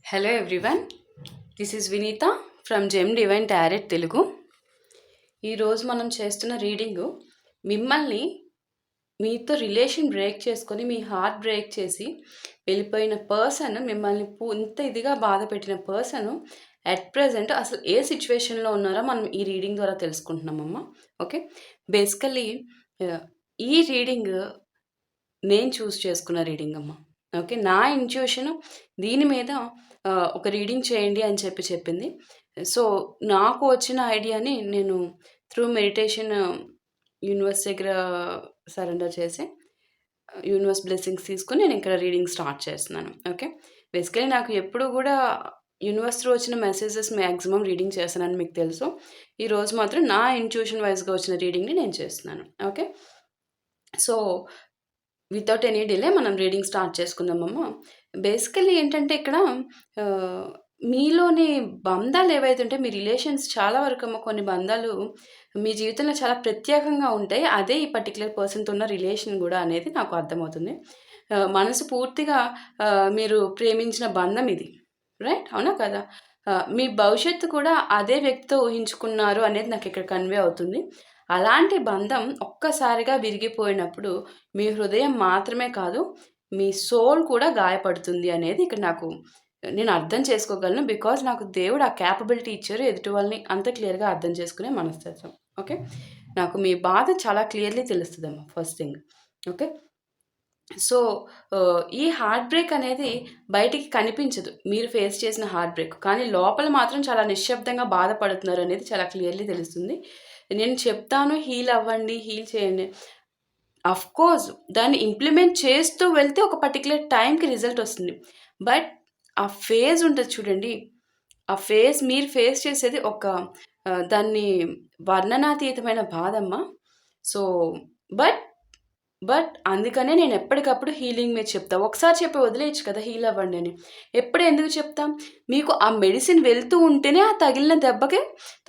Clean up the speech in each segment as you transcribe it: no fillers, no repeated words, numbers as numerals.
Hello everyone, this is Vineetha from gem divine tarot Telugu. ఈరోజు మనం చేస్తున్న రీడింగు మిమ్మల్ని మీతో రిలేషన్ బ్రేక్ చేసుకొని మీ హార్ట్ బ్రేక్ చేసి వెళ్ళిపోయిన పర్సన్, మిమ్మల్ని ఇంత ఇదిగా బాధ పెట్టిన పర్సన్ అట్ ప్రజెంట్ అసలు ఏ సిచ్యువేషన్లో ఉన్నారో మనం ఈ రీడింగ్ ద్వారా తెలుసుకుంటున్నామమ్మా. ఓకే, బేసికల్లీ ఈ రీడింగ్ నేను చూస్ చేసుకున్న రీడింగ్ అమ్మ. ఓకే, నా ఇంట్యూషన్ దీని మీద ఒక రీడింగ్ చేయండి అని చెప్పింది. సో నాకు వచ్చిన ఐడియాని నేను త్రూ మెడిటేషన్ యూనివర్స్ దగ్గర సరెండర్ చేసి యూనివర్స్ బ్లెస్సింగ్స్ తీసుకొని నేను ఇక్కడ రీడింగ్ స్టార్ట్ చేస్తున్నాను. ఓకే, బేసికలీ నాకు ఎప్పుడు కూడా యూనివర్స్ త్రూ వచ్చిన మెసేజెస్ మ్యాక్సిమం రీడింగ్ చేస్తానని మీకు తెలుసు. ఈరోజు మాత్రం నా ఇంట్యూషన్ వైజ్గా వచ్చిన రీడింగ్ని నేను చేస్తున్నాను. Okay, so without any delay మనం రీడింగ్ స్టార్ట్ చేసుకుందామమ్మ. బేసికల్లీ ఏంటంటే ఇక్కడ మీలోని బంధాలు ఏవైతే ఉంటే మీ రిలేషన్స్ చాలా వరకు అమ్మ, కొన్ని బంధాలు మీ జీవితంలో చాలా ప్రత్యేకంగా ఉంటాయి. అదే ఈ పర్టికులర్ పర్సన్తో ఉన్న రిలేషన్ కూడా అనేది నాకు అర్థమవుతుంది. మనసు పూర్తిగా మీరు ప్రేమించిన బంధం ఇది, రైట్? అవునా కదా? మీ భవిష్యత్తు కూడా అదే వ్యక్తితో ఊహించుకున్నారు అనేది నాకు ఇక్కడ కన్వే అవుతుంది. అలాంటి బంధం ఒక్కసారిగా విరిగిపోయినప్పుడు మీ హృదయం మాత్రమే కాదు, మీ సోల్ కూడా గాయపడుతుంది అనేది ఇక్కడ నేను అర్థం చేసుకోగలను. బికాజ్ నాకు దేవుడు ఆ క్యాపబిలిటీ ఇచ్చారు, ఎదుటి వాళ్ళని అంత క్లియర్గా అర్థం చేసుకునే మనస్తత్వం. ఓకే, నాకు మీ బాధ చాలా క్లియర్లీ తెలుస్తుందమ్మా, ఫస్ట్ థింగ్. ఓకే, సో ఈ హార్ట్ బ్రేక్ అనేది బయటికి కనిపించదు, మీరు ఫేస్ చేసిన హార్ట్ బ్రేక్, కానీ లోపల మాత్రం చాలా నిశ్శబ్దంగా బాధపడుతున్నారు అనేది చాలా క్లియర్లీ తెలుస్తుంది. నేను చెప్తాను హీల్ అవ్వండి, హీల్ చేయండి. కోర్స్ దాన్ని ఇంప్లిమెంట్ చేస్తూ వెళ్తే ఒక పర్టికులర్ టైంకి రిజల్ట్ వస్తుంది. బట్ ఆ ఫేజ్ ఉంటుంది చూడండి, ఆ ఫేజ్ మీరు ఫేస్ చేసేది దాన్ని వర్ణనాతీతమైన బాధమ్మ. సో బట్ అందుకనే నేను ఎప్పటికప్పుడు హీలింగ్ మీద చెప్తా. ఒకసారి చెప్పి వదిలేయచ్చు కదా హీల్ అవ్వండి అని. ఎందుకు చెప్తాం? మీకు ఆ మెడిసిన్ వెళ్తూ ఉంటేనే ఆ తగిలిన దెబ్బకి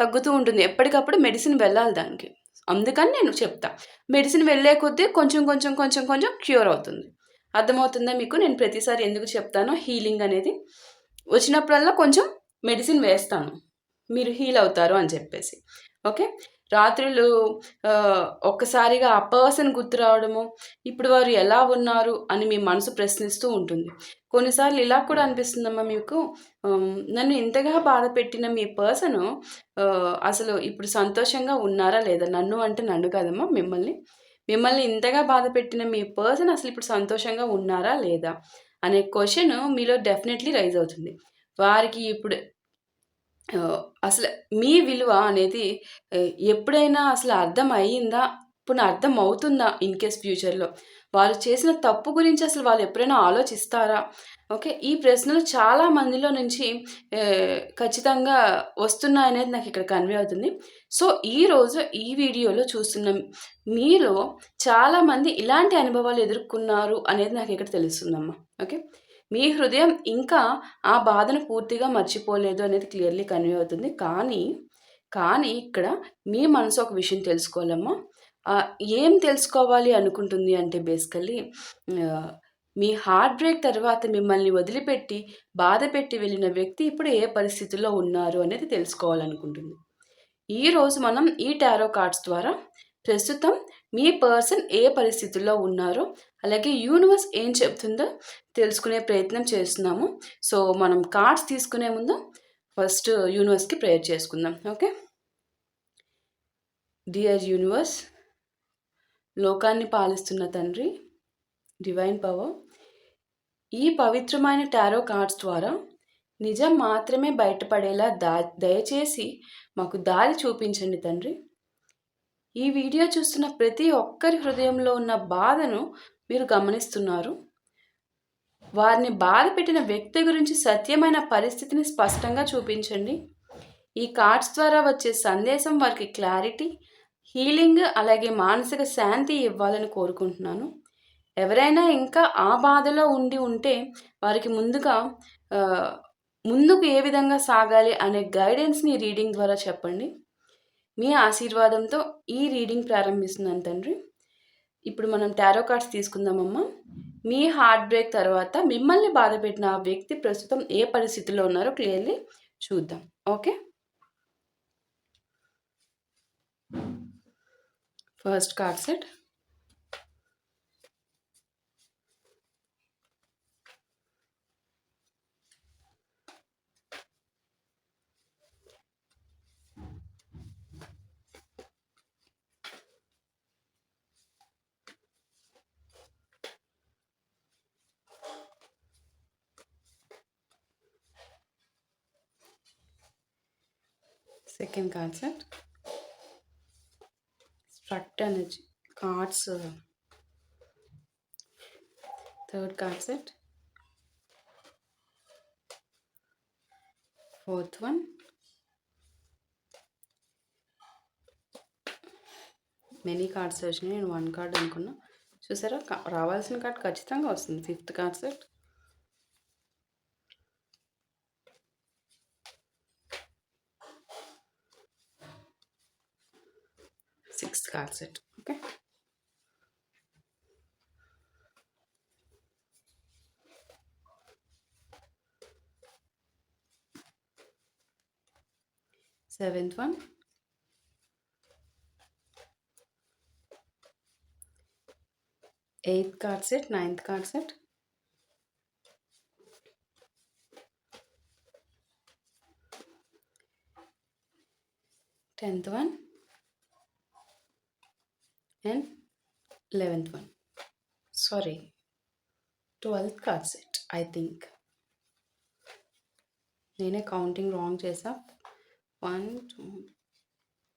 తగ్గుతూ ఉంటుంది. ఎప్పటికప్పుడు మెడిసిన్ వెళ్ళాలి దానికి. అందుకని నేను చెప్తా. మెడిసిన్ వెళ్ళే కొద్దీ కొంచెం కొంచెం కొంచెం కొంచెం క్యూర్ అవుతుంది. అర్థమవుతుందా మీకు నేను ప్రతిసారి ఎందుకు చెప్తానో? హీలింగ్ అనేది వచ్చినప్పుడల్లా కొంచెం మెడిసిన్ వేస్తాను, మీరు హీల్ అవుతారు అని చెప్పేసి. ఓకే, రాత్రులు ఒక్కసారిగా ఆ పర్సన్ గుర్తు రావడము, ఇప్పుడు వారు ఎలా ఉన్నారు అని మీ మనసు ప్రశ్నిస్తూ ఉంటుంది. కొన్నిసార్లు ఇలా కూడా అనిపిస్తుందమ్మా మీకు, నన్ను ఇంతగా బాధ పెట్టిన మీ పర్సను అసలు ఇప్పుడు సంతోషంగా ఉన్నారా లేదా? నన్ను అంటే నన్ను కాదమ్మా, మిమ్మల్ని ఇంతగా బాధ పెట్టిన మీ పర్సన్ అసలు ఇప్పుడు సంతోషంగా ఉన్నారా లేదా అనే క్వశ్చన్ మీలో డెఫినెట్లీ రైజ్ అవుతుంది. వారికి ఇప్పుడు అసలు మీ విలువ అనేది ఎప్పుడైనా అసలు అర్థం అయ్యిందా? ఇప్పుడు అర్థం అవుతుందా? ఇన్ కేస్ ఫ్యూచర్‌లో వాళ్ళు చేసిన తప్పు గురించి అసలు వాళ్ళు ఎప్పుడైనా ఆలోచిస్తారా? ఓకే, ఈ ప్రశ్నలు చాలా మందిలో నుంచి ఖచ్చితంగా వస్తున్నాయనేది నాకు ఇక్కడ కన్వే అవుతుంది. సో ఈరోజు ఈ వీడియోలో చూస్తున్న మీలో చాలామంది ఇలాంటి అనుభవాలు ఎదుర్కొన్నారు అనేది నాకు ఇక్కడ తెలుస్తుందమ్మా. ఓకే, మీ హృదయం ఇంకా ఆ బాధను పూర్తిగా మర్చిపోలేదు అనేది క్లియర్లీ కన్వే అవుతుంది. కానీ ఇక్కడ మీ మనసు ఒక విషయం తెలుసుకోవాలమ్మా. ఏం తెలుసుకోవాలి అనుకుంటుంది అంటే బేసికల్లీ మీ హార్ట్ బ్రేక్ తర్వాత మిమ్మల్ని వదిలిపెట్టి బాధ పెట్టి వెళ్ళిన వ్యక్తి ఇప్పుడు ఏ పరిస్థితుల్లో ఉన్నారు అనేది తెలుసుకోవాలనుకుంటుంది. ఈరోజు మనం ఈ టారో కార్డ్స్ ద్వారా ప్రస్తుతం మీ పర్సన్ ఏ పరిస్థితుల్లో ఉన్నారో, అలాగే యూనివర్స్ ఏం చెప్తుందో తెలుసుకునే ప్రయత్నం చేస్తున్నాము. సో మనం కార్డ్స్ తీసుకునే ముందు ఫస్ట్ యూనివర్స్కి ప్రేయర్ చేసుకుందాం. ఓకే, డియర్ యూనివర్స్, లోకాన్ని పాలిస్తున్న తండ్రి, డివైన్ పవర్, ఈ పవిత్రమైన టారో కార్డ్స్ ద్వారా నిజం మాత్రమే బయటపడేలా దయచేసి మాకు దారి చూపించండి తండ్రి. ఈ వీడియో చూస్తున్న ప్రతి ఒక్కరి హృదయంలో ఉన్న బాధను మీరు గమనిస్తున్నారు. వారిని బాధ పెట్టిన వ్యక్తి గురించి సత్యమైన పరిస్థితిని స్పష్టంగా చూపించండి. ఈ కార్డ్స్ ద్వారా వచ్చే సందేశం వారికి క్లారిటీ, హీలింగ్, అలాగే మానసిక శాంతి ఇవ్వాలని కోరుకుంటున్నాను. ఎవరైనా ఇంకా ఆ బాధలో ఉంటే వారికి ముందుకు ఏ విధంగా సాగాలి అనే గైడెన్స్ని రీడింగ్ ద్వారా చెప్పండి. మీ ఆశీర్వాదంతో ఈ రీడింగ్ ప్రారంభిస్తున్నాను తండ్రి. ఇప్పుడు మనం టారో కార్డ్స్ తీసుకుందామమ్మా. మీ హార్ట్ బ్రేక్ తర్వాత మిమ్మల్ని బాధపెట్టిన ఆ వ్యక్తి ప్రస్తుతం ఏ పరిస్థితిలో ఉన్నారో క్లియర్లీ చూద్దాం. Okay, first card set, second card set, struct energy cards, third card set, fourth one, many cards వచ్చినాయి, నేను వన్ కార్డ్ అనుకున్నా. చూసారా, రావాల్సిన కార్డ్ ఖచ్చితంగా వస్తుంది. Fifth card set, sixth card set. Okay, seventh one, eighth card set, ninth card set, 10th one and 11th one. Sorry, 12th card set, I think. నేనే counting wrong చేసా. 1 2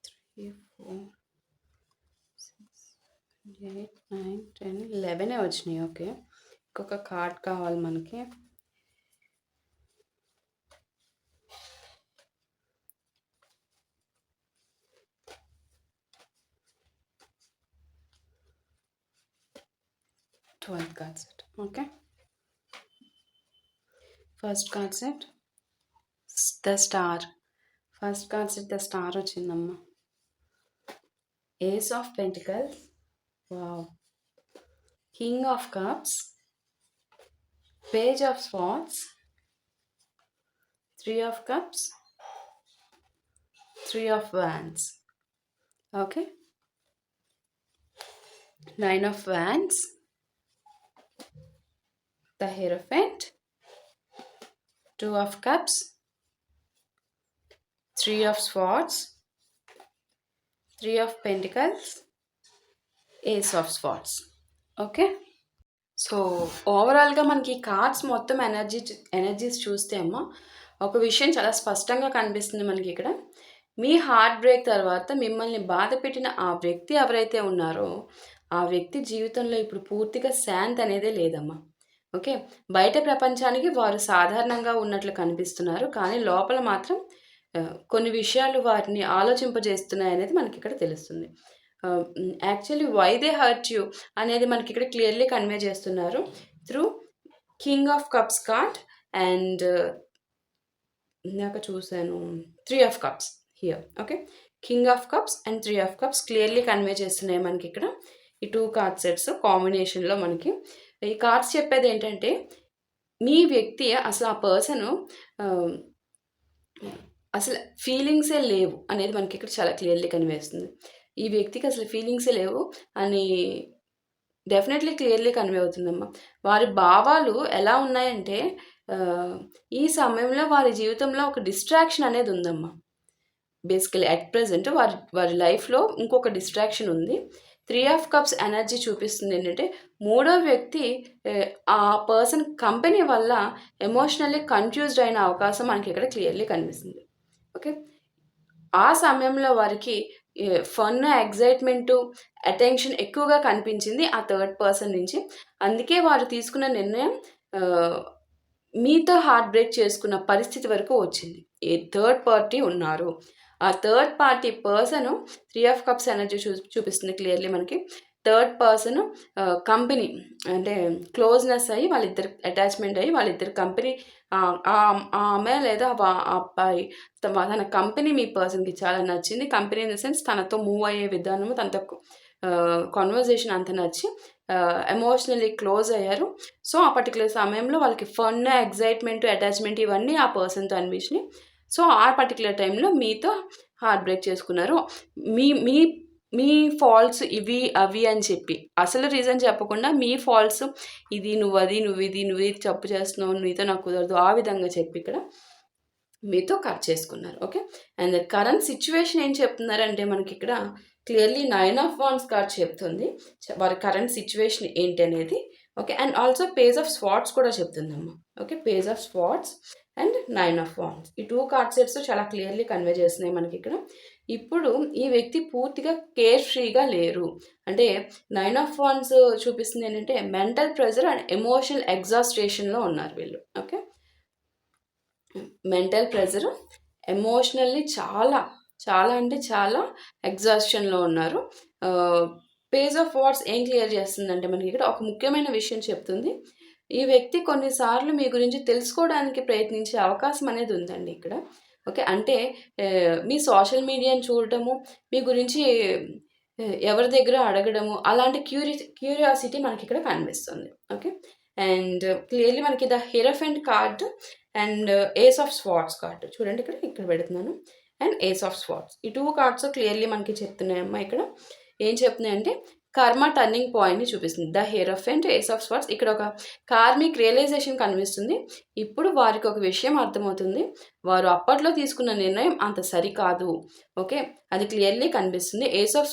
3 4 6 8 9 10 11 వచ్చినాయి. Okay, ఇంకొక card కావాలి మనకి. Twelfth card set. Okay, first card set the star. First card set the star వచ్చిందమ్మా. Ace of pentacles, wow, king of cups, page of swords, 3 of cups, 3 of wands. Okay, 9 of wands, the Hierophant, 2 of cups, 3 of swords, 3 of pentacles, ace of swords. Okay, so ఓవరాల్గా మనకి cards మొత్తం energies చూస్తే అమ్మా ఒక విషయం చాలా స్పష్టంగా కనిపిస్తుంది మనకి ఇక్కడ. మీ హార్ట్ బ్రేక్ తర్వాత మిమ్మల్ని బాధ పెట్టిన ఆ వ్యక్తి ఎవరైతే ఉన్నారో ఆ వ్యక్తి జీవితంలో ఇప్పుడు పూర్తిగా శాంతి అనేదే లేదమ్మా. ఓకే, బయట ప్రపంచానికి వారు సాధారణంగా ఉన్నట్లు కనిపిస్తున్నారు, కానీ లోపల మాత్రం కొన్ని విషయాలు వారిని ఆలోచింపజేస్తున్నాయి అనేది మనకి ఇక్కడ తెలుస్తుంది. Actually why they hurt you అనేది మనకి ఇక్కడ క్లియర్లీ కన్వే చేస్తున్నారు through king of cups card and ఇందాక చూశాను 3 of cups here. Okay, king of cups and 3 of cups clearly convey చేస్తున్నాయి మనకి ఇక్కడ ఈ 2 కార్డ్ సెట్స్ కాంబినేషన్లో. మనకి ఈ కార్డ్స్ చెప్పేది ఏంటంటే మీ వ్యక్తి అసలు ఆ పర్సను అసలు ఫీలింగ్సే లేవు అనేది మనకి ఇక్కడ చాలా క్లియర్లీ కనిపిస్తుంది. ఈ వ్యక్తికి అసలు ఫీలింగ్సే లేవు అని డెఫినెట్లీ క్లియర్లీ కన్వే అవుతుందమ్మా. వారి భావాలు ఎలా ఉన్నాయంటే ఈ సమయంలో వారి జీవితంలో ఒక డిస్ట్రాక్షన్ అనేది ఉందమ్మా. బేసికలీ అట్ ప్రెజెంట్ వారి లైఫ్లో ఇంకొక డిస్ట్రాక్షన్ ఉంది. 3 of cups ఎనర్జీ చూపిస్తుంది ఏంటంటే మూడో వ్యక్తి ఆ పర్సన్ కంపెనీ వల్ల ఎమోషనల్లీ కన్ఫ్యూజ్డ్ అయిన అవకాశం మనకి ఇక్కడ క్లియర్లీ కనిపిస్తుంది. ఓకే, ఆ సమయంలో వారికి ఫన్, ఎగ్జైట్మెంటు, అటెన్షన్ ఎక్కువగా కనిపించింది ఆ థర్డ్ పర్సన్ నుంచి. అందుకే వారు తీసుకున్న నిర్ణయం మీతో హార్ట్ బ్రేక్ చేసుకున్న పరిస్థితి వరకు వచ్చింది. ఏ థర్డ్ పార్టీ ఉన్నారు, ఆ third party person 3 of cups energy చూపిస్తుంది క్లియర్లీ మనకి. థర్డ్ పర్సన్ కంపెనీ అంటే క్లోజ్నెస్ అయ్యి వాళ్ళిద్దరు అటాచ్మెంట్ అయ్యి వాళ్ళిద్దరు కంపెనీ ఆమె లేదా ఆ అబ్బాయి తన కంపెనీ మీ పర్సన్కి చాలా నచ్చింది. కంపెనీ ఇన్ ద సెన్స్ తనతో మూవ్ అయ్యే విధానము, తనతో కాన్వర్జేషన్ అంత నచ్చి ఎమోషనల్లీ క్లోజ్ అయ్యారు. సో, ఆ పర్టిక్యులర్ సమయంలో వాళ్ళకి ఫన్, ఎక్సైట్‌మెంట్, అటాచ్‌మెంట్ ఇవన్నీ ఆ పర్సన్‌తో అనిపించినాయి. సో, ఆ పర్టిక్యులర్ టైంలో మీతో హార్ట్ బ్రేక్ చేసుకున్నారు. మీ మీ మీ ఫాల్ట్స్ ఇవి, అవి అని చెప్పి అసలు రీజన్ చెప్పకుండా మీ ఫాల్ట్స్ ఇది, నువ్వది, నువ్విది, నువ్విది తప్పు చేస్తున్నావు, నీతో నాకు కుదరదు ఆ విధంగా చెప్పి ఇక్కడ మీతో కట్ చేసుకున్నారు. ఓకే. అండ్ కరెంట్ సిచ్యువేషన్ ఏం చెప్తున్నారంటే మనకి ఇక్కడ క్లియర్లీ 9 ఆఫ్ వాండ్స్ కార్డ్ చెప్తుంది వారి కరెంట్ సిచ్యువేషన్ ఏంటి అనేది. Okay. And also page of swords కూడా చెప్తుందమ్మా. Okay. Page of swords and 9 of wands ఈ 2 కార్డ్ సెట్స్ చాలా క్లియర్లీ కన్వే చేస్తున్నాయి మనకి ఇక్కడ. ఇప్పుడు ఈ వ్యక్తి పూర్తిగా కేర్ ఫ్రీగా లేరు. అంటే 9 ఆఫ్ వాండ్స్ చూపిస్తుంది ఏంటంటే మెంటల్ ప్రెజర్ అండ్ ఎమోషనల్ ఎగ్జాస్ట్రేషన్లో ఉన్నారు వీళ్ళు. ఓకే. మెంటల్ ప్రెజర్, ఎమోషనల్లీ చాలా చాలా అంటే చాలా ఎగ్జాస్షన్లో ఉన్నారు. పేజ్ ఆఫ్ వాట్స్ ఏం క్లియర్ చేస్తుందంటే మనకి ఇక్కడ ఒక ముఖ్యమైన విషయం చెప్తుంది. ఈ వ్యక్తి కొన్నిసార్లు మీ గురించి తెలుసుకోవడానికి ప్రయత్నించే అవకాశం అనేది ఉందండి ఇక్కడ. ఓకే. అంటే మీ సోషల్ మీడియాని చూడటము, మీ గురించి ఎవరి దగ్గర అడగడము, అలాంటి క్యూరియాసిటీ మనకి ఇక్కడ కనిపిస్తుంది. ఓకే. అండ్ క్లియర్లీ మనకి the hierophant card and ace of swords card చూడండి ఇక్కడ పెడుతున్నాను. అండ్ ఏస్ ఆఫ్ స్వాట్స్ ఈ 2 కార్డ్స్ క్లియర్లీ మనకి చెప్తున్నాయమ్మా. ఇక్కడ ఏం చెప్తున్నాయంటే కర్మ టర్నింగ్ పాయింట్ని చూపిస్తుంది. The hierophant, ace of swords ఇక్కడ ఒక కార్మిక్ రియలైజేషన్ కనిపిస్తుంది. ఇప్పుడు వారికి ఒక విషయం అర్థమవుతుంది, వారు అప్పట్లో తీసుకున్న నిర్ణయం అంత సరికాదు. ఓకే. అది క్లియర్లీ కనిపిస్తుంది. ఏస్ ఆఫ్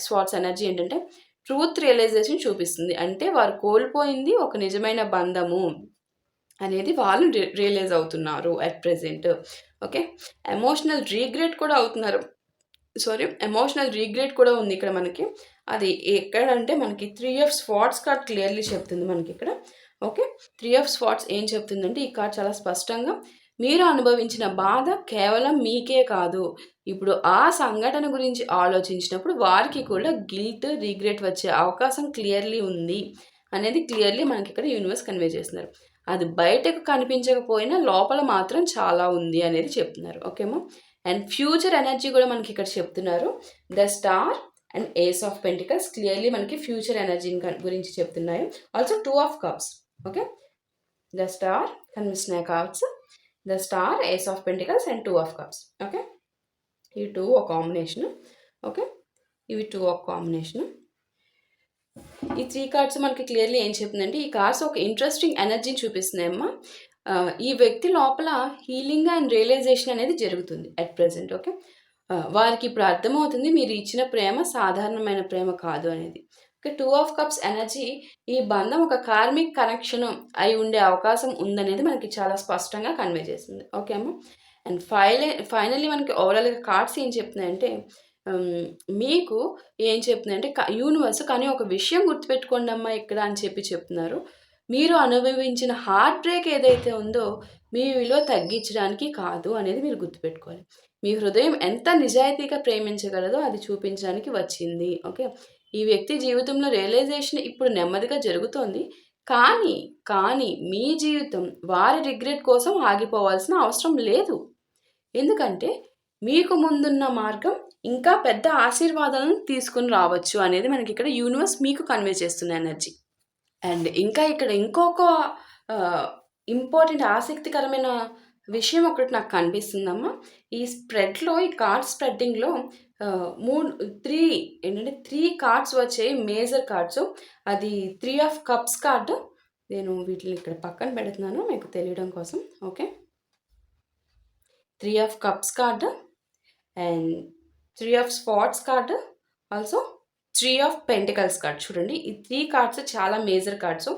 స్వాట్స్ ఎనర్జీ ఏంటంటే ట్రూత్ రియలైజేషన్ చూపిస్తుంది. అంటే వారు కోల్పోయింది ఒక నిజమైన బంధము అనేది వాళ్ళు రియలైజ్ అవుతున్నారు at present. Okay. Emotional regret కూడా అవుతున్నారు. ఎమోషనల్ రీగ్రెట్ కూడా ఉంది ఇక్కడ మనకి. అది ఎక్కడంటే మనకి 3 ఆఫ్ స్వాట్స్ కార్డ్ క్లియర్లీ చెప్తుంది మనకి ఇక్కడ. ఓకే. 3 ఆఫ్ స్వాట్స్ ఏం చెప్తుందంటే ఈ కార్డ్ చాలా స్పష్టంగా మీరు అనుభవించిన బాధ కేవలం మీకే కాదు, ఇప్పుడు ఆ సంఘటన గురించి ఆలోచించినప్పుడు వారికి కూడా గిల్ట్, రీగ్రెట్ వచ్చే అవకాశం క్లియర్లీ ఉంది అనేది క్లియర్లీ మనకి ఇక్కడ యూనివర్స్ కన్వే చేస్తున్నారు. అది బయటకు కనిపించకపోయినా లోపల మాత్రం చాలా ఉంది అనేది చెప్తున్నారు. ఓకేమా. అండ్ ఫ్యూచర్ ఎనర్జీ కూడా మనకి ఇక్కడ చెప్తున్నారు. The star and ace of pentacles clearly మనకి ఫ్యూచర్ ఎనర్జీ గురించి చెప్తున్నాయి. Also 2 of cups. Okay. The star కనిపిస్తున్నాయి cards. The star, ace of pentacles and 2 of cups. Okay. ఈ 2 ఒక కాంబినేషన్. ఓకే. ఇవి 2 ఒక కాంబినేషన్. ఈ 3 కార్డ్స్ మనకి క్లియర్లీ ఏం చెప్తుందంటే ఈ కార్డ్స్ ఒక ఇంట్రెస్టింగ్ ఎనర్జీని చూపిస్తున్నాయమ్మా. ఈ వ్యక్తి లోపల హీలింగ్ అండ్ రియలైజేషన్ అనేది జరుగుతుంది అట్ ప్రెజెంట్. ఓకే. వారికి ఇప్పుడు అర్థమవుతుంది మీరు ఇచ్చిన ప్రేమ సాధారణమైన ప్రేమ కాదు అనేది. ఓకే. 2 ఆఫ్ కప్స్ ఎనర్జీ ఈ బంధం ఒక కార్మిక్ కనెక్షన్ అయి ఉండే అవకాశం ఉందనేది మనకి చాలా స్పష్టంగా కన్వే చేస్తుంది. ఓకే అమ్మా. అండ్ ఫైనల్లీ మనకి ఓవరాల్గా కార్డ్స్ ఏం చెప్తున్నాయంటే మీకు ఏం చెప్తుందంటే యూనివర్స్ కానీ ఒక విషయం గుర్తుపెట్టుకోండి అమ్మా ఇక్కడ అని చెప్తున్నారు. మీరు అనుభవించిన హార్ట్ బ్రేక్ ఏదైతే ఉందో మీ విలువ తగ్గించడానికి కాదు అనేది మీరు గుర్తుపెట్టుకోవాలి. మీ హృదయం ఎంత నిజాయితీగా ప్రేమించగలదో అది చూపించడానికి వచ్చింది. ఓకే. ఈ వ్యక్తి జీవితంలో రియలైజేషన్ ఇప్పుడు నెమ్మదిగా జరుగుతోంది. కానీ మీ జీవితం వారి రిగ్రెట్ కోసం ఆగిపోవాల్సిన అవసరం లేదు. ఎందుకంటే మీకు ముందున్న మార్గం ఇంకా పెద్ద ఆశీర్వాదాలను తీసుకుని రావచ్చు అనేది మనకి ఇక్కడ యూనివర్స్ మీకు కన్వే చేస్తున్న ఎనర్జీ. అండ్ ఇంకా ఇక్కడ ఇంకొక ఇంపార్టెంట్ ఆసక్తికరమైన విషయం ఒకటి నాకు కనిపిస్తుందమ్మా. ఈ స్ప్రెడ్లో, ఈ కార్డ్ స్ప్రెడ్డింగ్లో 3 కార్డ్స్ వచ్చాయి, మేజర్ కార్డ్స్. అది 3 ఆఫ్ కప్స్ కార్డు. నేను వీటిని ఇక్కడ పక్కన పెడుతున్నాను మీకు తెలియడం కోసం. Okay. 3 of cups card and 3 of spots card, also 3 of pentacles card. చూడండి ఈ 3 కార్డ్స్ చాలా మేజర్ కార్డ్స్.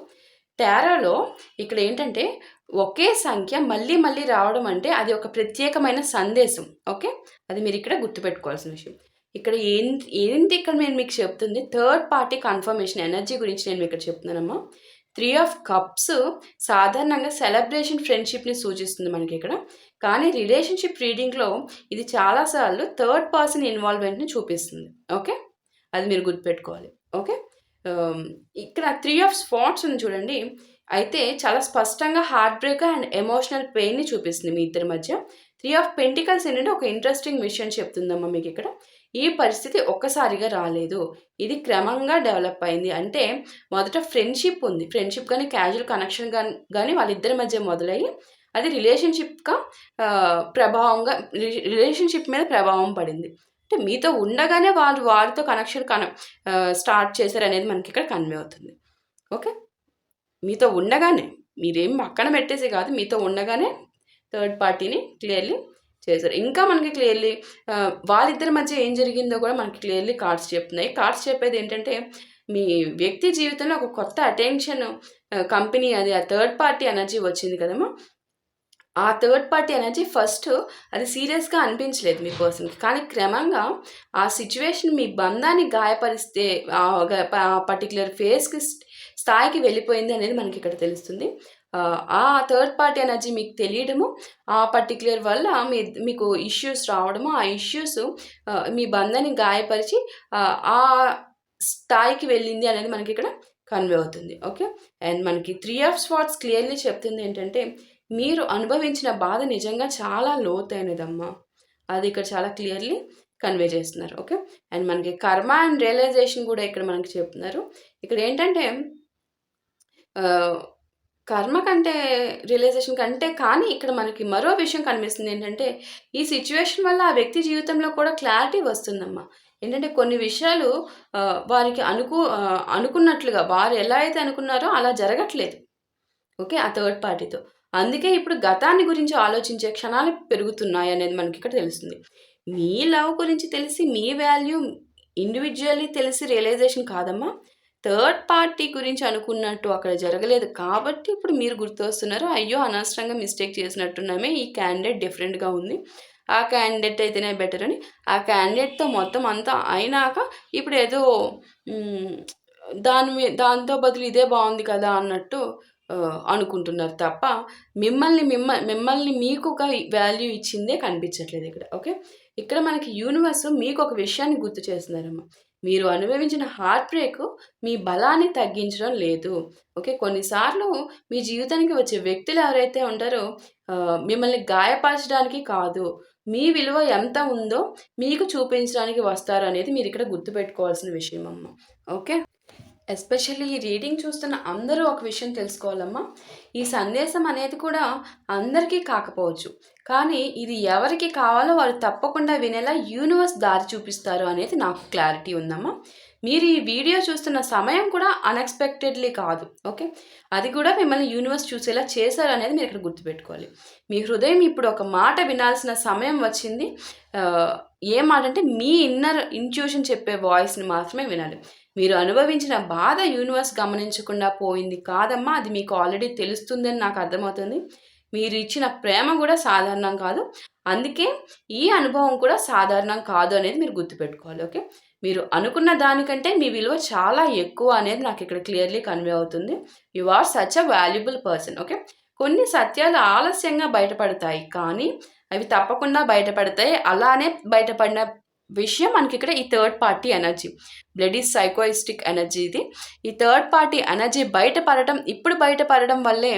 టారోలో ఇక్కడ ఏంటంటే ఒకే సంఖ్య మళ్ళీ మళ్ళీ రావడం అంటే అది ఒక ప్రత్యేకమైన సందేశం. ఓకే. అది మీరు ఇక్కడ గుర్తుపెట్టుకోవాల్సిన విషయం. ఇక్కడ ఏంటి ఇక్కడ నేను మీకు చెప్తుంది థర్డ్ పార్టీ కన్ఫర్మేషన్ ఎనర్జీ గురించి నేను ఇక్కడ చెప్తున్నానమ్మా. 3 ఆఫ్ కప్స్ సాధారణంగా సెలబ్రేషన్, ఫ్రెండ్షిప్ని సూచిస్తుంది మనకి ఇక్కడ. కానీ రిలేషన్షిప్ రీడింగ్లో ఇది చాలాసార్లు థర్డ్ పర్సన్ ఇన్వాల్వ్మెంట్ని చూపిస్తుంది. ఓకే. అది మీరు గుర్తుపెట్టుకోవాలి. ఓకే. ఇక్కడ 3 ఆఫ్ స్పాట్స్ ఉంది చూడండి. అయితే చాలా స్పష్టంగా హార్ట్ బ్రేక్ అండ్ ఎమోషనల్ పెయిన్ని చూపిస్తుంది మీ ఇద్దరి మధ్య. 3 ఆఫ్ పెంటికల్స్ ఏంటంటే ఒక ఇంట్రెస్టింగ్ విషయం చెప్తుందమ్మా మీకు ఇక్కడ. ఈ పరిస్థితి ఒక్కసారిగా రాలేదు. ఇది క్రమంగా డెవలప్ అయింది. అంటే మొదట ఫ్రెండ్‌షిప్ ఉంది. ఫ్రెండ్‌షిప్ గాని, క్యాజువల్ కనెక్షన్ గాని వాళ్ళిద్దరి మధ్య మొదలయ్యి అది రిలేషన్‌షిప్‌గా ప్రభావంగా రిలేషన్‌షిప్ మీద ప్రభావం పడింది. అంటే మీతో ఉండగానే వాళ్ళు వారితో కనెక్షన్ స్టార్ట్ చేశారనేది మనకిక్కడ కన్వే అవుతుంది. ఓకే. మీతో ఉండగానే మీరేం పక్కన పెట్టేసి కాదు, మీతో ఉండగానే థర్డ్ పార్టీని క్లియర్లీ చేశారు. ఇంకా మనకి క్లియర్లీ వాళ్ళిద్దరి మధ్య ఏం జరిగిందో కూడా మనకి క్లియర్లీ కార్డ్స్ చెప్తున్నాయి. కార్డ్స్ చెప్పేది ఏంటంటే మీ వ్యక్తి జీవితంలో ఒక కొత్త అటెన్షన్ కంపెనీ అది ఆ థర్డ్ పార్టీ ఎనర్జీ వచ్చింది కదమ్మా. ఆ థర్డ్ పార్టీ ఎనర్జీ ఫస్ట్ అది సీరియస్గా అనిపించలేదు మీ పర్సన్కి, కానీ క్రమంగా ఆ సిచ్యువేషన్ మీ బంధాన్ని గాయపరిస్తే ఆ పర్టికులర్ ఫేస్కి స్థాయికి వెళ్ళిపోయింది అనేది మనకి ఇక్కడ తెలుస్తుంది. ఆ థర్డ్ పార్టీ ఎనర్జీ మీకు తెలియడము, ఆ పర్టికులర్ వల్ల మీకు ఇష్యూస్ రావడము, ఆ ఇష్యూస్ మీ బంధాన్ని గాయపరిచి ఆ స్థాయికి వెళ్ళింది అనేది మనకి ఇక్కడ కన్వే అవుతుంది. ఓకే. అండ్ మనకి 3 ఆఫ్ స్వార్డ్స్ క్లియర్లీ చెప్తుంది ఏంటంటే మీరు అనుభవించిన బాధ నిజంగా చాలా లోతైనదమ్మా. అది ఇక్కడ చాలా క్లియర్లీ కన్వే చేస్తున్నారు. ఓకే. అండ్ మనకి కర్మ అండ్ రియలైజేషన్ కూడా ఇక్కడ మనకి చెప్తున్నారు. ఇక్కడ ఏంటంటే కర్మ కంటే రియలైజేషన్ కంటే కానీ ఇక్కడ మనకి మరో విషయం కనిపిస్తుంది ఏంటంటే ఈ సిచ్యువేషన్ వల్ల ఆ వ్యక్తి జీవితంలో కూడా క్లారిటీ వస్తుందమ్మా. ఏంటంటే కొన్ని విషయాలు వారికి అనుకున్నట్లుగా వారు ఎలా అయితే అనుకున్నారో అలా జరగట్లేదు. ఓకే. ఆ థర్డ్ పార్టీతో. అందుకే ఇప్పుడు గతాన్ని గురించి ఆలోచించే క్షణాలు పెరుగుతున్నాయి అనేది మనకి ఇక్కడ తెలుస్తుంది. మీ లవ్ గురించి తెలిసి మీ వాల్యూ ఇండివిజువల్లీ తెలిసి రియలైజేషన్ కాదమ్మా. థర్డ్ పార్టీ గురించి అనుకున్నట్టు అక్కడ జరగలేదు కాబట్టి ఇప్పుడు మీరు గుర్తొస్తున్నారు. అయ్యో! అనవసరంగా మిస్టేక్ చేసినట్టున్నామే. ఈ క్యాండిడేట్ డిఫరెంట్‌గా ఉంది. ఆ క్యాండిడేట్ అయితేనే బెటర్ అని ఆ క్యాండిడేట్‌తో మొత్తం అంతా అయినాక ఇప్పుడు ఏదో దాంతో బదులు ఇదే బాగుంది కదా అన్నట్టు అనుకుంటున్నారు తప్ప మిమ్మల్ని మీకు ఒక వాల్యూ ఇచ్చిందే కనిపించట్లేదు ఇక్కడ. ఓకే. ఇక్కడ మనకి యూనివర్స్ మీకు ఒక విషయాన్ని గుర్తు చేస్తున్నారమ్మా. మీరు అనుభవించిన హార్ట్ బ్రేక్ మీ బలాన్ని తగ్గించడం లేదు. ఓకే. కొన్నిసార్లు మీ జీవితానికి వచ్చే వ్యక్తులు ఎవరైతే ఉంటారో మిమ్మల్ని గాయపరచడానికి కాదు, మీ విలువ ఎంత ఉందో మీకు చూపించడానికి వస్తారు అనేది మీరు ఇక్కడ గుర్తుపెట్టుకోవాల్సిన విషయం అమ్మ. ఓకే. ఎస్పెషల్లీ ఈ రీడింగ్ చూస్తున్న అందరూ ఒక విషయం తెలుసుకోవాలమ్మా. ఈ సందేశం అనేది కూడా అందరికీ కాకపోవచ్చు, కానీ ఇది ఎవరికి కావాలో వారు తప్పకుండా వినేలా యూనివర్స్ దారి చూపిస్తారు అనేది నాకు క్లారిటీ ఉందమ్మా. మీరు ఈ వీడియో చూస్తున్న సమయం కూడా అన్ఎక్స్పెక్టెడ్లీ కాదు. ఓకే. అది కూడా మిమ్మల్ని యూనివర్స్ చూసేలా చేశారు అనేది మీరు ఇక్కడ గుర్తుపెట్టుకోవాలి. మీ హృదయం ఇప్పుడు ఒక మాట వినాల్సిన సమయం వచ్చింది. ఏ మాట అంటే మీ ఇన్నర్ ఇంట్యూషన్ చెప్పే వాయిస్ని మాత్రమే వినాలి. మీరు అనుభవించిన బాధ యూనివర్స్ గమనించకుండా పోయింది కాదమ్మా. అది మీకు ఆల్రెడీ తెలుస్తుందని నాకు అర్థమవుతుంది. మీరు ఇచ్చిన ప్రేమ కూడా సాధారణం కాదు, అందుకే ఈ అనుభవం కూడా సాధారణం కాదు అనేది మీరు గుర్తుపెట్టుకోవాలి. ఓకే. మీరు అనుకున్న దానికంటే మీ విలువ చాలా ఎక్కువ అనేది నాకు ఇక్కడ క్లియర్లీ కన్వే అవుతుంది. You are such a valuable person. Okay. కొన్ని సత్యాలు ఆలస్యంగా బయటపడతాయి, కానీ అవి తప్పకుండా బయటపడతాయి. అలానే బయటపడిన విషయం మనకి ఇక్కడ ఈ third party energy, blood is సైకోయిస్టిక్ ఎనర్జీ ఇది. ఈ థర్డ్ పార్టీ ఎనర్జీ బయటపడడం వల్లే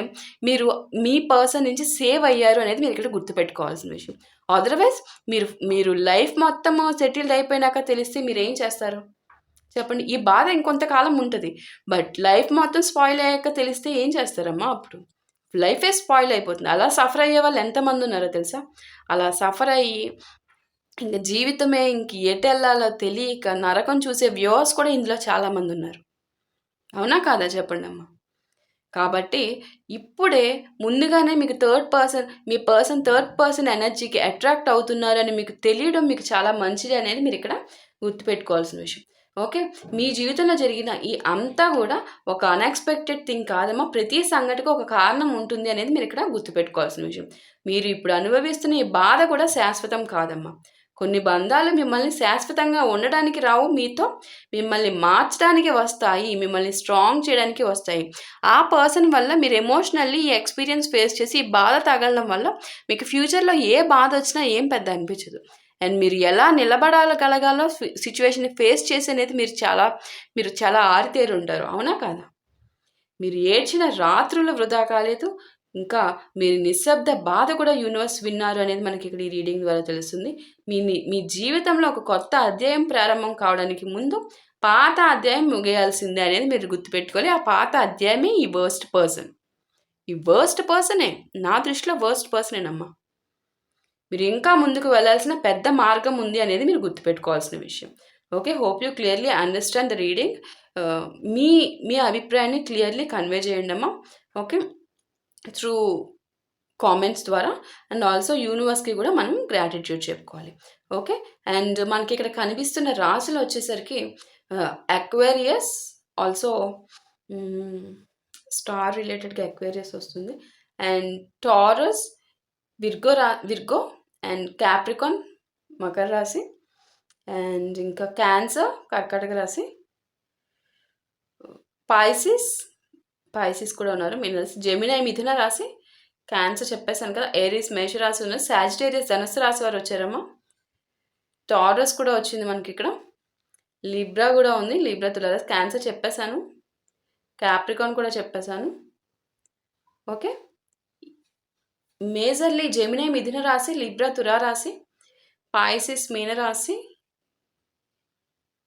మీరు మీ పర్సన్ నుంచి సేవ్ అయ్యారు అనేది మీరు ఇక్కడ గుర్తుపెట్టుకోవాల్సిన విషయం. అదర్వైజ్ మీరు లైఫ్ మొత్తము సెటిల్డ్ అయిపోయినాక తెలిస్తే మీరు ఏం చేస్తారు చెప్పండి? ఈ బాధ ఇంకొంతకాలం ఉంటుంది, బట్ లైఫ్ మొత్తం స్పాయిల్ అయ్యాక తెలిస్తే ఏం చేస్తారమ్మా? అప్పుడు లైఫే స్పాయిల్ అయిపోతుంది. అలా సఫర్ అయ్యే వాళ్ళు ఎంతమంది ఉన్నారో తెలుసా? అలా సఫర్ అయ్యి ఇంక జీవితమే ఎటెళ్ళాలో తెలియక నరకం చూసే వ్యూవర్స్ కూడా ఇందులో చాలామంది ఉన్నారు. అవునా కాదా చెప్పండమ్మా? కాబట్టి ఇప్పుడే ముందుగానే మీకు మీ పర్సన్ థర్డ్ పర్సన్ ఎనర్జీకి అట్రాక్ట్ అవుతున్నారని మీకు తెలియడం మీకు చాలా మంచిది అనేది మీరు ఇక్కడ గుర్తుపెట్టుకోవాల్సిన విషయం. ఓకే. మీ జీవితంలో జరిగిన ఈ అంతా కూడా ఒక అన్ఎక్స్పెక్టెడ్ థింగ్ కాదమ్మా. ప్రతి సంఘటనకు ఒక కారణం ఉంటుంది అనేది మీరు ఇక్కడ గుర్తుపెట్టుకోవాల్సిన విషయం. మీరు ఇప్పుడు అనుభవిస్తున్న ఈ బాధ కూడా శాశ్వతం కాదమ్మా. కొన్ని బంధాలు మిమ్మల్ని శాశ్వతంగా ఉండడానికి రావు, మీతో మిమ్మల్ని మార్చడానికి వస్తాయి, మిమ్మల్ని స్ట్రాంగ్ చేయడానికి వస్తాయి. ఆ పర్సన్ వల్ల మీరు ఎమోషనల్లీ ఈ ఎక్స్పీరియన్స్ ఫేస్ చేసి ఈ బాధ తగలడం వల్ల మీకు ఫ్యూచర్లో ఏ బాధ వచ్చినా ఏం పెద్ద అనిపించదు. అండ్ మీరు ఎలా నిలబడగలగాలో సిచ్యువేషన్ని ఫేస్ చేసి అనేది మీరు చాలా ఆరితేరి ఉంటారు. అవునా కాదా? మీరు ఏడ్చిన రాత్రులు వృధా కాలేదు, ఇంకా మీరు నిశ్శబ్ద బాధ కూడా యూనివర్స్ విన్నారు అనేది మనకి ఇక్కడ ఈ రీడింగ్ ద్వారా తెలుస్తుంది. మీ జీవితంలో ఒక కొత్త అధ్యాయం ప్రారంభం కావడానికి ముందు పాత అధ్యాయం ముగియాల్సిందే అనేది మీరు గుర్తుపెట్టుకోవాలి. ఆ పాత అధ్యాయమే ఈ వర్స్ట్ పర్సన్. ఈ వర్స్ట్ పర్సనే, నా దృష్టిలో వర్స్ట్ పర్సనేనమ్మా. మీరు ఇంకా ముందుకు వెళ్ళాల్సిన పెద్ద మార్గం ఉంది అనేది మీరు గుర్తుపెట్టుకోవాల్సిన విషయం. Okay, hope you clearly understand the reading. మీ అభిప్రాయాన్ని క్లియర్లీ కన్వే చేయండి అమ్మా. ఓకే, త్రూ కామెంట్స్ ద్వారా. అండ్ ఆల్సో యూనివర్స్కి కూడా మనం గ్రాటిట్యూడ్ చెప్పుకోవాలి. ఓకే, అండ్ మనకి ఇక్కడ కనిపిస్తున్న రాశులు వచ్చేసరికి అక్వేరియస్, ఆల్సో స్టార్ రిలేటెడ్గా అక్వేరియస్ వస్తుంది, and taurus, Virgo and Capricorn Makar రాశి, అండ్ ఇంకా క్యాన్సర్ కర్కాటక రాశి, పాయిసిస్ కూడా ఉన్నారు మినరల్స్, జెమినై మిథున రాశి, క్యాన్సర్ చెప్పేసాను కదా, ఏరీస్ మేషరాశి ఉన్నారు, సాజిటేరియస్ ధనుస్సు రాశి వారు వచ్చారమ్మా, టారస్ కూడా వచ్చింది మనకి ఇక్కడ, లిబ్రా కూడా ఉంది, లిబ్రా తులారాశి, క్యాన్సర్ చెప్పేశాను, క్యాప్రికాన్ కూడా చెప్పేశాను. ఓకే, మేజర్లీ జెమినై మిథున రాశి, లిబ్రా తులారాశి, పాయిసిస్ మీనరాశి,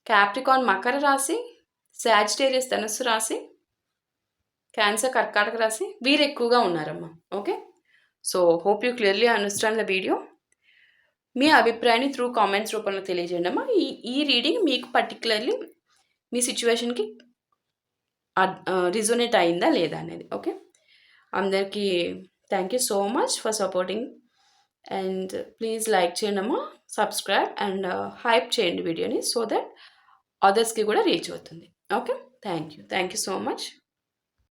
క్యాప్రికాన్ మకర రాశి, సాజిటేరియస్ ధనుస్సు రాశి, క్యాన్సర్ కర్కాటక రాశి, వీరు ఎక్కువగా ఉన్నారమ్మా. Okay, so hope you clearly understand the video. మీ అభిప్రాయాన్ని త్రూ కామెంట్స్ రూపంలో తెలియజేయండి అమ్మా. ఈ రీడింగ్ మీకు పర్టికులర్లీ మీ సిచ్యువేషన్కి రిజోనేట్ అయిందా లేదా అనేది. ఓకే, అందరికీ thank you so much for supporting, and please like చేయండి అమ్మా, సబ్స్క్రైబ్ అండ్ హైప్ చేయండి వీడియోని, సో దట్ అదర్స్కి కూడా రీచ్ అవుతుంది. Okay, thank you so much.